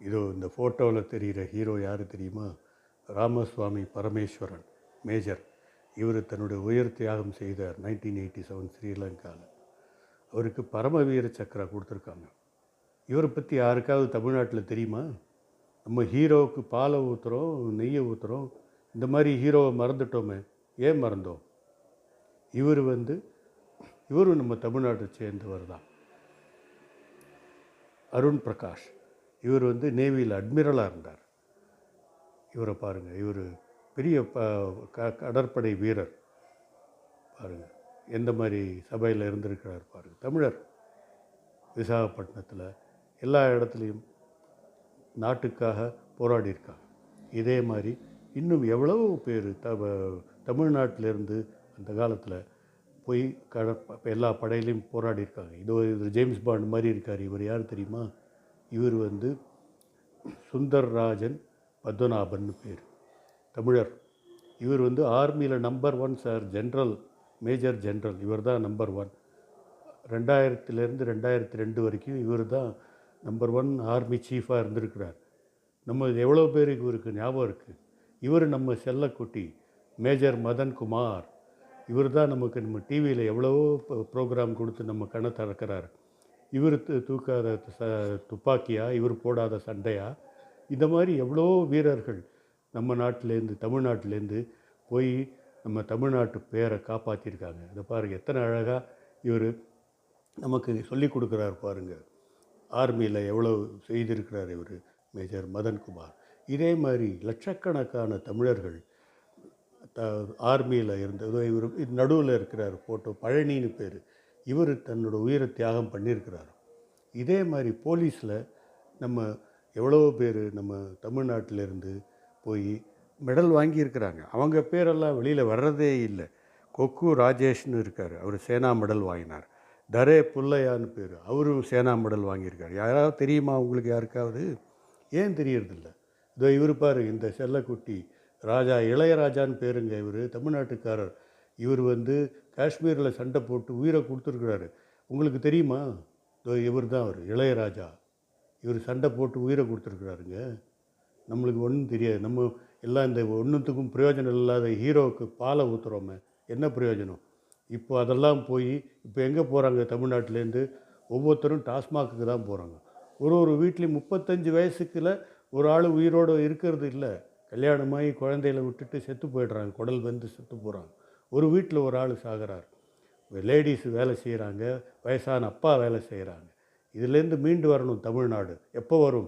இதோ இந்த ஃபோட்டோவில் தெரிகிற ஹீரோ யார் தெரியுமா? ராமசுவாமி பரமேஸ்வரன் மேஜர். இவர் தன்னுடைய உயிர் தியாகம் செய்தார் 1987 ஸ்ரீலங்காவில். அவருக்கு பரமவீர சக்கரா கொடுத்துருக்காங்க. இவரை பற்றி யாருக்காவது தமிழ்நாட்டில் தெரியுமா? நம்ம ஹீரோவுக்கு பாலை ஊற்றுறோம், நெய்யை ஊற்றுறோம், இந்த மாதிரி ஹீரோவை மறந்துட்டோமே. ஏன் மறந்தோம்? இவரும் நம்ம தமிழ்நாட்டை சேர்ந்தவர் தான். அருண் பிரகாஷ். இவர் நேவியில் அட்மிரலாக இருந்தார். இவரை பாருங்கள், இவர் பெரிய கடற்படை வீரர். பாருங்கள் எந்த மாதிரி சபையில் இருந்திருக்கிறார் பாருங்கள். தமிழர். விசாகப்பட்டினத்தில் எல்லா இடத்துலையும் நாட்டுக்காக போராடியிருக்காங்க. இதே மாதிரி இன்னும் எவ்வளவோ பேர் தமிழ்நாட்டிலேருந்து அந்த காலத்தில் போய் எல்லா படையிலையும் போராடியிருக்காங்க. இது ஜேம்ஸ் பாண்ட் மாதிரி இருக்கார். இவர் யார் தெரியுமா? இவர் சுந்தர்ராஜன் பத்மநாபன் பேர், தமிழர். இவர் ஆர்மியில் number 1 sir, general, major general. இவர் தான் நம்பர் 1. 2000 2002 வரைக்கும் இவர் தான் நம்பர் 1 ஆர்மி சீஃபாக இருந்திருக்கிறார். நம்ம எவ்வளோ பேருக்கு இவருக்கு ஞாபகம் இருக்குது. இவர் நம்ம செல்லக்குட்டி மேஜர் மதன்குமார். இவர் தான் நம்ம டிவியில் எவ்வளவோ ப்ரோக்ராம் கொடுத்து நம்ம கண்ணை திறக்கிறார். இவர் தூக்காத துப்பாக்கியா, இவர் போடாத சண்டையா, இந்த மாதிரி எவ்வளோ வீரர்கள் நம்ம நாட்டிலேருந்து, தமிழ்நாட்டிலேருந்து போய் நம்ம தமிழ்நாட்டு பேரை காப்பாற்றிருக்காங்க. இதை பாருங்கள், எத்தனை அழகாக இவர் நமக்கு சொல்லி கொடுக்குறார் பாருங்கள். ஆர்மியில் எவ்வளோ செய்திருக்கிறார் இவர் மேஜர் மதன்குமார். இதே மாதிரி லட்சக்கணக்கான தமிழர்கள் ஆர்மியில் இருந்ததோ. இவர் நடுவில் இருக்கிறார் ஃபோட்டோ, பழனின்னு பேர். இவர் தன்னோட உயிரை தியாகம் பண்ணியிருக்கிறார். இதே மாதிரி போலீஸில் நம்ம எவ்வளோ பேர் நம்ம தமிழ்நாட்டிலேருந்து போய் மெடல் வாங்கியிருக்கிறாங்க. அவங்க பேரெல்லாம் வெளியில் வர்றதே இல்லை. கொக்கு ராஜேஷ்னு இருக்கார், அவர் சேனா மெடல் வாங்கினார். தரே புல்லையான்னு பேர், அவரும் சேனா மெடல் வாங்கியிருக்கார். யாராவது தெரியுமா உங்களுக்கு? யாருக்காவது? ஏன் தெரியறதில்ல? இதோ இவர் பாரு, இந்த செல்லக்குட்டி ராஜா, இளையராஜான்னு பேருங்க. இவர் தமிழ்நாட்டுக்காரர். இவர் காஷ்மீரில் சண்டை போட்டு உயிரை கொடுத்துருக்குறாரு. உங்களுக்கு தெரியுமா? இதோ இவர் தான் அவர், இளையராஜா. இவர் சண்டை போட்டு உயிரை கொடுத்துருக்குறாருங்க. நம்மளுக்கு ஒன்றும் தெரியாது. நம்ம எல்லாம் இந்த ஒன்றுத்துக்கும் பிரயோஜனம் இல்லாத ஹீரோவுக்கு பாலை ஊற்றுறோமே, என்ன பிரயோஜனம்? இப்போ அதெல்லாம் போய் இப்போ எங்கே போகிறாங்க? தமிழ்நாட்டிலேருந்து ஒவ்வொருத்தரும் டாஸ்மாக்கு தான் போகிறாங்க. ஒரு வீட்லேயும் 35 வயசுக்குள்ள ஒரு ஆள் உயிரோடு இருக்கிறது இல்லை. கல்யாணமாகி குழந்தைகளை விட்டுட்டு செத்து போயிடுறாங்க, குடல் வந்து செத்து போகிறாங்க. ஒரு வீட்டில் ஒரு ஆள் சாகிறார். லேடிஸ் வேலை செய்கிறாங்க, வயசான அப்பா வேலை செய்கிறாங்க. இதுலேருந்து மீண்டு வரணும் தமிழ்நாடு. எப்போ வரும்?